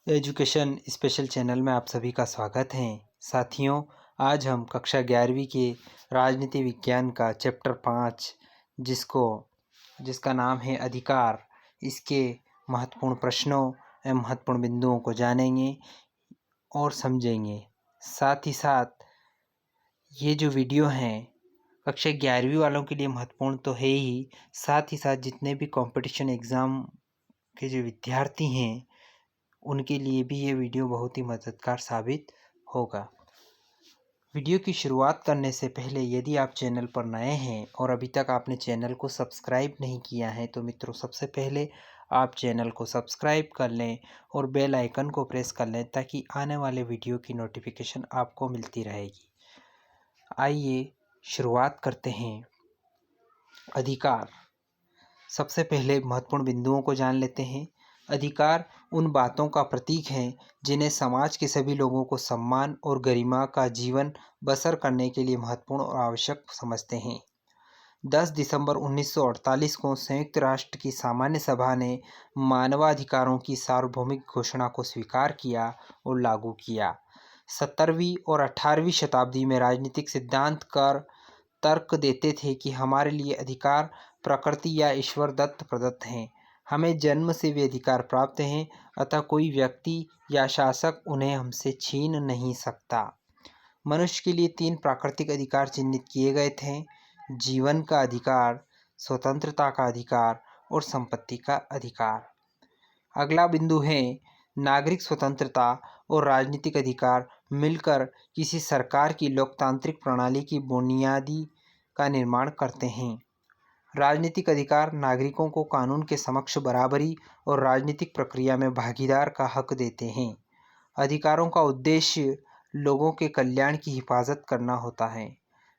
Education special channel में आप सभी का स्वागत है। साथियों, आज हम कक्षा 11वीं के राजनीति विज्ञान का चैप्टर 5 जिसका नाम है अधिकार, इसके महत्वपूर्ण प्रश्नों एवं महत्वपूर्ण बिंदुओं को जानेंगे और समझेंगे। साथ ही साथ ये जो वीडियो हैं कक्षा 11वीं वालों के लिए महत्वपूर्ण तो है ही, साथ ही साथ जितने भी कंपटीशन एग्ज़ाम के जो विद्यार्थी हैं उनके लिए भी ये वीडियो बहुत ही मददगार साबित होगा। वीडियो की शुरुआत करने से पहले यदि आप चैनल पर नए हैं और अभी तक आपने चैनल को सब्सक्राइब नहीं किया है तो मित्रों, सबसे पहले आप चैनल को सब्सक्राइब कर लें और बेल आइकन को प्रेस कर लें ताकि आने वाले वीडियो की नोटिफिकेशन आपको मिलती रहेगी। आइए शुरुआत करते हैं। अधिकार, सबसे पहले महत्वपूर्ण बिंदुओं को जान लेते हैं। अधिकार उन बातों का प्रतीक है जिन्हें समाज के सभी लोगों को सम्मान और गरिमा का जीवन बसर करने के लिए महत्वपूर्ण और आवश्यक समझते हैं। 10 दिसंबर 1948 को संयुक्त राष्ट्र की सामान्य सभा ने मानवाधिकारों की सार्वभौमिक घोषणा को स्वीकार किया और लागू किया। 17वीं और 18वीं शताब्दी में राजनीतिक सिद्धांतकार तर्क देते थे कि हमारे लिए अधिकार प्रकृति या ईश्वर दत्त प्रदत्त हैं। हमें जन्म से वे अधिकार प्राप्त हैं, अतः कोई व्यक्ति या शासक उन्हें हमसे छीन नहीं सकता। मनुष्य के लिए 3 प्राकृतिक अधिकार चिन्हित किए गए थे: जीवन का अधिकार, स्वतंत्रता का अधिकार और संपत्ति का अधिकार। अगला बिंदु है नागरिक स्वतंत्रता और राजनीतिक अधिकार मिलकर किसी सरकार की लोकतांत्रिक प्रणाली की बुनियादी का निर्माण करते हैं। राजनीतिक अधिकार नागरिकों को कानून के समक्ष बराबरी और राजनीतिक प्रक्रिया में भागीदार का हक देते हैं। अधिकारों का उद्देश्य लोगों के कल्याण की हिफाजत करना होता है।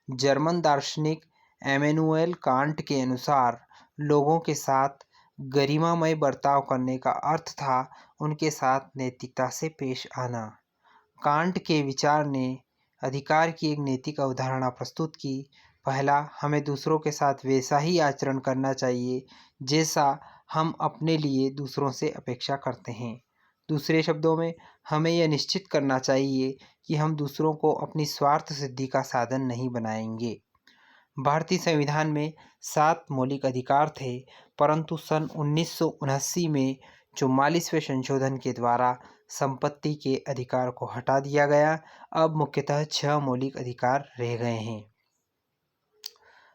जर्मन दार्शनिक एमेनुएल कांट के अनुसार लोगों के साथ गरिमामय बर्ताव करने का अर्थ था उनके साथ नैतिकता से पेश आना। कांट के विचार ने अधिकार की एक नैतिक अवधारणा प्रस्तुत की। पहला, हमें दूसरों के साथ वैसा ही आचरण करना चाहिए जैसा हम अपने लिए दूसरों से अपेक्षा करते हैं। दूसरे शब्दों में, हमें यह निश्चित करना चाहिए कि हम दूसरों को अपनी स्वार्थ सिद्धि का साधन नहीं बनाएंगे। भारतीय संविधान में 7 मौलिक अधिकार थे, परंतु सन 1979 में 44वें संशोधन के द्वारा संपत्ति के अधिकार को हटा दिया गया। अब मुख्यतः 6 मौलिक अधिकार रह गए हैं।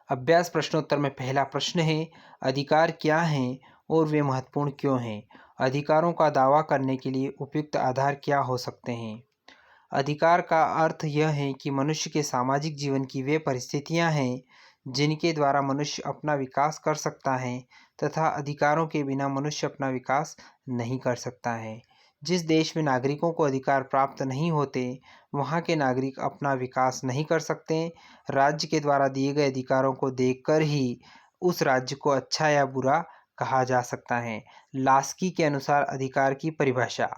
अभ्यास प्रश्नोत्तर में पहला प्रश्न है, अधिकार क्या हैं और वे महत्वपूर्ण क्यों हैं? अधिकारों का दावा करने के लिए उपयुक्त आधार क्या हो सकते हैं? अधिकार का अर्थ यह है कि मनुष्य के सामाजिक जीवन की वे परिस्थितियां हैं जिनके द्वारा मनुष्य अपना विकास कर सकता है तथा अधिकारों के बिना मनुष्य अपना विकास नहीं कर सकता है। जिस देश में नागरिकों को अधिकार प्राप्त नहीं होते, वहाँ के नागरिक अपना विकास नहीं कर सकते। राज्य के द्वारा दिए गए अधिकारों को देखकर ही उस राज्य को अच्छा या बुरा कहा जा सकता है। लास्की के अनुसार अधिकार की परिभाषा: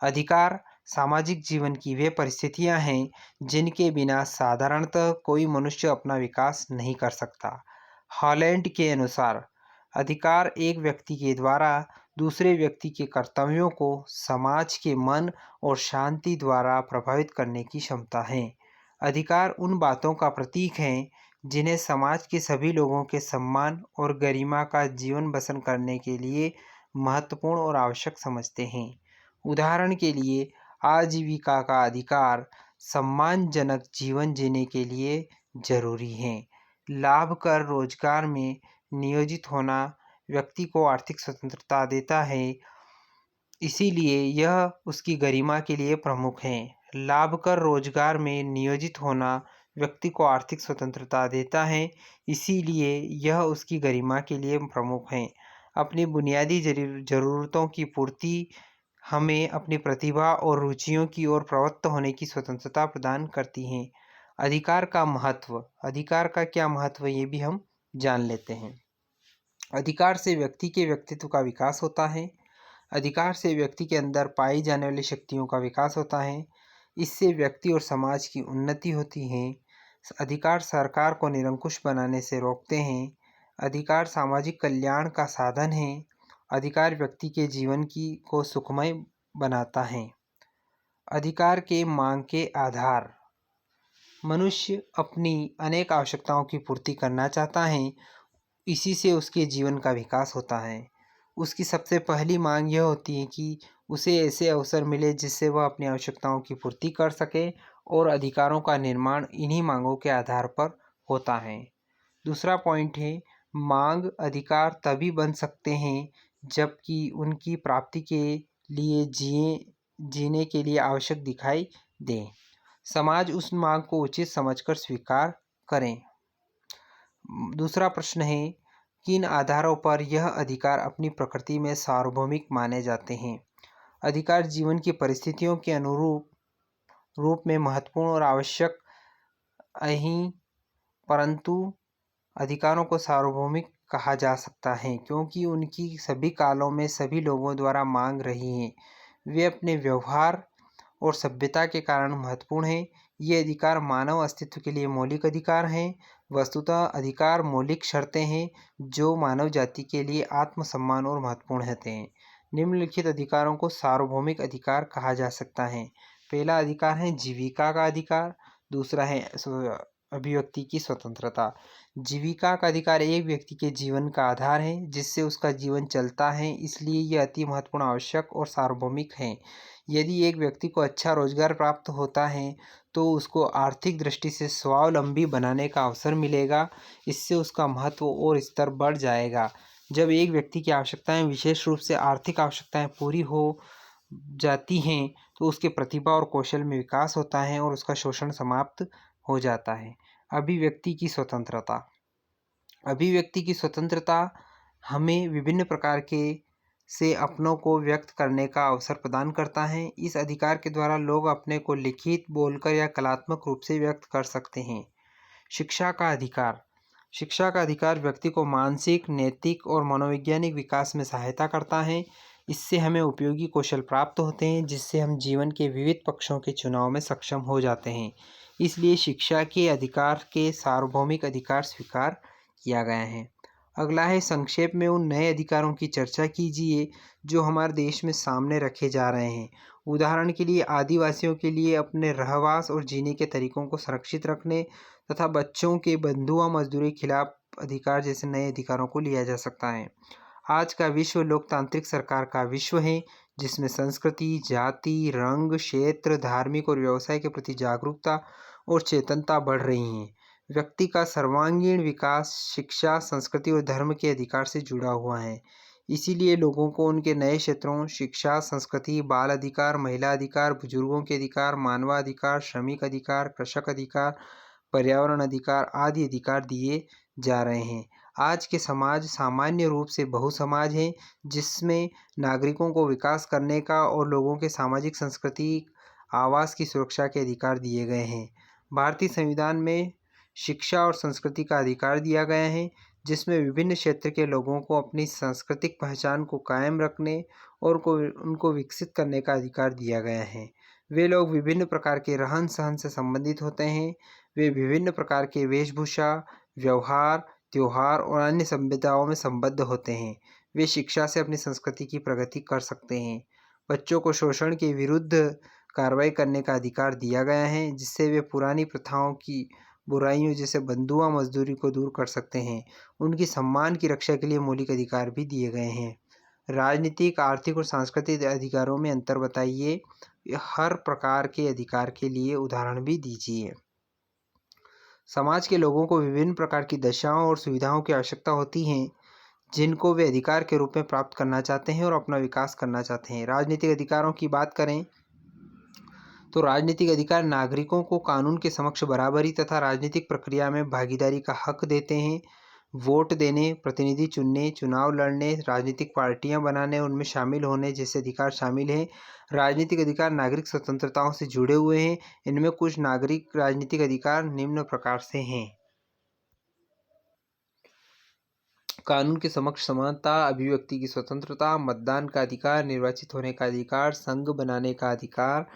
अधिकार सामाजिक जीवन की वे परिस्थितियां हैं जिनके बिना साधारणतः कोई मनुष्य अपना विकास नहीं कर सकता। हॉलैंड के अनुसार अधिकार एक व्यक्ति के द्वारा दूसरे व्यक्ति के कर्तव्यों को समाज के मन और शांति द्वारा प्रभावित करने की क्षमता है। अधिकार उन बातों का प्रतीक हैं जिन्हें समाज के सभी लोगों के सम्मान और गरिमा का जीवन बसर करने के लिए महत्वपूर्ण और आवश्यक समझते हैं। उदाहरण के लिए, आजीविका का अधिकार सम्मानजनक जीवन जीने के लिए जरूरी है। लाभकर रोजगार में नियोजित होना व्यक्ति को आर्थिक स्वतंत्रता देता है, इसीलिए यह उसकी गरिमा के लिए प्रमुख है। लाभकर रोजगार में नियोजित होना व्यक्ति को आर्थिक स्वतंत्रता देता है, इसीलिए यह उसकी गरिमा के लिए प्रमुख है। अपनी बुनियादी ज़रूरतों की पूर्ति हमें अपनी प्रतिभा और रुचियों की ओर प्रवृत्त होने की स्वतंत्रता प्रदान करती हैं। अधिकार का महत्व, अधिकार का क्या महत्व ये भी हम जान लेते हैं। अधिकार से व्यक्ति के व्यक्तित्व का विकास होता है। अधिकार से व्यक्ति के अंदर पाई जाने वाली शक्तियों का विकास होता है। इससे व्यक्ति और समाज की उन्नति होती है। अधिकार सरकार को निरंकुश बनाने से रोकते हैं। अधिकार सामाजिक कल्याण का साधन है। अधिकार व्यक्ति के जीवन को सुखमय बनाता है। अधिकार के मांग के आधार। मनुष्य अपनी अनेक आवश्यकताओं की पूर्ति करना चाहता है, इसी से उसके जीवन का विकास होता है। उसकी सबसे पहली मांग यह होती है कि उसे ऐसे अवसर मिले जिससे वह अपनी आवश्यकताओं की पूर्ति कर सके, और अधिकारों का निर्माण इन्हीं मांगों के आधार पर होता है। दूसरा पॉइंट है, मांग अधिकार तभी बन सकते हैं जबकि उनकी प्राप्ति के लिए जीने के लिए आवश्यक दिखाई दे। समाज उस मांग को उचित समझकर स्वीकार करें। दूसरा प्रश्न है, किन आधारों पर यह अधिकार अपनी प्रकृति में सार्वभौमिक माने जाते हैं? अधिकार जीवन की परिस्थितियों के रूप में महत्वपूर्ण और आवश्यक नहीं, परंतु अधिकारों को सार्वभौमिक कहा जा सकता है क्योंकि उनकी सभी कालों में सभी लोगों द्वारा मांग रही हैं। वे अपने व्यवहार और सभ्यता के कारण महत्वपूर्ण हैं। ये अधिकार मानव अस्तित्व के लिए मौलिक अधिकार हैं। वस्तुतः अधिकार मौलिक शर्तें हैं जो मानव जाति के लिए आत्मसम्मान और महत्वपूर्ण होते हैं। निम्नलिखित अधिकारों को सार्वभौमिक अधिकार कहा जा सकता है। पहला अधिकार है जीविका का अधिकार। दूसरा है अभिव्यक्ति की स्वतंत्रता। जीविका का अधिकार एक व्यक्ति के जीवन का आधार है, जिससे उसका जीवन चलता है, इसलिए यह अति महत्वपूर्ण, आवश्यक और सार्वभौमिक है। यदि एक व्यक्ति को अच्छा रोजगार प्राप्त होता है तो उसको आर्थिक दृष्टि से स्वावलंबी बनाने का अवसर मिलेगा। इससे उसका महत्व और स्तर बढ़ जाएगा। जब एक व्यक्ति की आवश्यकताएं, विशेष रूप से आर्थिक आवश्यकताएं पूरी हो जाती हैं तो उसके प्रतिभा और कौशल में विकास होता है और उसका शोषण समाप्त हो जाता है। अभिव्यक्ति की स्वतंत्रता। अभिव्यक्ति की स्वतंत्रता हमें विभिन्न प्रकार के से अपनों को व्यक्त करने का अवसर प्रदान करता है। इस अधिकार के द्वारा लोग अपने को लिखित, बोलकर या कलात्मक रूप से व्यक्त कर सकते हैं। शिक्षा का अधिकार। शिक्षा का अधिकार व्यक्ति को मानसिक, नैतिक और मनोवैज्ञानिक विकास में सहायता करता है। इससे हमें उपयोगी कौशल प्राप्त होते हैं, जिससे हम जीवन के विविध पक्षों के चुनाव में सक्षम हो जाते हैं। इसलिए शिक्षा के अधिकार के सार्वभौमिक अधिकार स्वीकार किया गया है। अगला है, संक्षेप में उन नए अधिकारों की चर्चा कीजिए जो हमारे देश में सामने रखे जा रहे हैं। उदाहरण के लिए, आदिवासियों के लिए अपने रहवास और जीने के तरीकों को संरक्षित रखने तथा बच्चों के बंधुआ मजदूरी के खिलाफ अधिकार जैसे नए अधिकारों को लिया जा सकता है। आज का विश्व लोकतांत्रिक सरकार का विश्व है, जिसमें संस्कृति, जाति, रंग, क्षेत्र, धार्मिक और व्यवसाय के प्रति जागरूकता और चेतनता बढ़ रही है। व्यक्ति का सर्वांगीण विकास शिक्षा, संस्कृति और धर्म के अधिकार से जुड़ा हुआ है। इसीलिए लोगों को उनके नए क्षेत्रों शिक्षा, संस्कृति, बाल अधिकार, महिला अधिकार, बुजुर्गों के अधिकार, मानवाधिकार, श्रमिक अधिकार, कृषक अधिकार, पर्यावरण अधिकार आदि अधिकार दिए जा रहे हैं। आज के समाज सामान्य रूप से बहुसमाज है, जिसमें नागरिकों को विकास करने का और लोगों के सामाजिक, सांस्कृतिक, आवास की सुरक्षा के अधिकार दिए गए हैं। भारतीय संविधान में शिक्षा और संस्कृति का अधिकार दिया गया है, जिसमें विभिन्न क्षेत्र के लोगों को अपनी सांस्कृतिक पहचान को कायम रखने और उनको विकसित करने का अधिकार दिया गया है। वे लोग विभिन्न प्रकार के रहन सहन से संबंधित होते हैं। वे विभिन्न प्रकार के वेशभूषा, व्यवहार, त्योहार और अन्य सभ्यताओं में संबद्ध होते हैं। वे शिक्षा से अपनी संस्कृति की प्रगति कर सकते हैं। बच्चों को शोषण के विरुद्ध कार्रवाई करने का अधिकार दिया गया है, जिससे वे पुरानी प्रथाओं की बुराइयों जैसे बंधुआ मजदूरी को दूर कर सकते हैं। उनकी सम्मान की रक्षा के लिए मौलिक अधिकार भी दिए गए हैं। राजनीतिक, आर्थिक और सांस्कृतिक अधिकारों में अंतर बताइए। हर प्रकार के अधिकार के लिए उदाहरण भी दीजिए। समाज के लोगों को विभिन्न प्रकार की दशाओं और सुविधाओं की आवश्यकता होती है, जिनको वे अधिकार के रूप में प्राप्त करना चाहते हैं और अपना विकास करना चाहते हैं। राजनीतिक अधिकारों की बात करें तो राजनीतिक अधिकार नागरिकों को कानून के समक्ष बराबरी तथा राजनीतिक प्रक्रिया में भागीदारी का हक देते हैं। वोट देने, प्रतिनिधि चुनने, चुनाव लड़ने, राजनीतिक पार्टियां बनाने, उनमें शामिल होने जैसे अधिकार शामिल हैं। राजनीतिक अधिकार नागरिक स्वतंत्रताओं से जुड़े हुए हैं। इनमें कुछ नागरिक राजनीतिक अधिकार निम्न प्रकार से हैं। कानून के समक्ष समानता, अभिव्यक्ति की स्वतंत्रता, मतदान का अधिकार, निर्वाचित होने का अधिकार, संघ बनाने का अधिकार,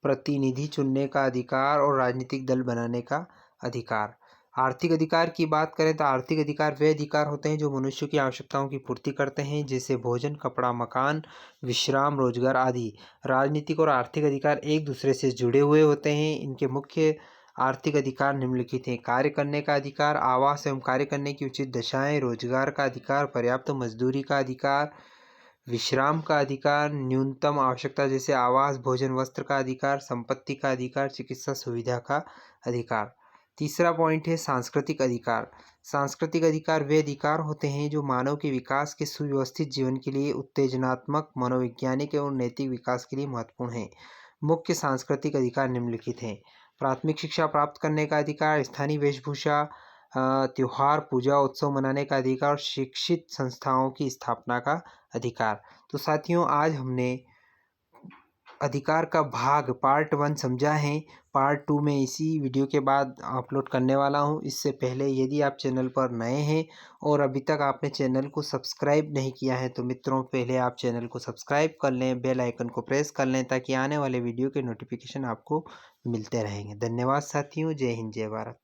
प्रतिनिधि चुनने का अधिकार और राजनीतिक दल बनाने का अधिकार। आर्थिक अधिकार की बात करें तो आर्थिक अधिकार वे अधिकार होते हैं जो मनुष्य की आवश्यकताओं की पूर्ति करते हैं, जैसे भोजन, कपड़ा, मकान, विश्राम, रोजगार आदि। राजनीतिक और आर्थिक अधिकार एक दूसरे से जुड़े हुए होते हैं। इनके मुख्य आर्थिक अधिकार निम्नलिखित हैं: कार्य करने का अधिकार, आवास एवं कार्य करने की उचित दशाएं, रोजगार का अधिकार, पर्याप्त मजदूरी का अधिकार, विश्राम का अधिकार, न्यूनतम आवश्यकता जैसे आवास, भोजन, वस्त्र का अधिकार, संपत्ति का अधिकार, चिकित्सा सुविधा का अधिकार। तीसरा पॉइंट है सांस्कृतिक अधिकार। सांस्कृतिक अधिकार वे अधिकार होते हैं जो मानव के विकास के सुव्यवस्थित जीवन के लिए उत्तेजनात्मक, मनोवैज्ञानिक एवं नैतिक विकास के लिए महत्वपूर्ण हैं। मुख्य सांस्कृतिक अधिकार निम्नलिखित हैं: प्राथमिक शिक्षा प्राप्त करने का अधिकार, स्थानीय वेशभूषा, त्योहार, पूजा, उत्सव मनाने का अधिकार और शिक्षित संस्थाओं की स्थापना का अधिकार। तो साथियों, आज हमने अधिकार का भाग पार्ट 1 समझा है। पार्ट 2 में इसी वीडियो के बाद अपलोड करने वाला हूं। इससे पहले यदि आप चैनल पर नए हैं और अभी तक आपने चैनल को सब्सक्राइब नहीं किया है तो मित्रों, पहले आप चैनल को सब्सक्राइब कर लें, बेल आइकन को प्रेस कर लें ताकि आने वाले वीडियो के नोटिफिकेशन आपको मिलते रहेंगे। धन्यवाद साथियों। जय हिंद, जय भारत।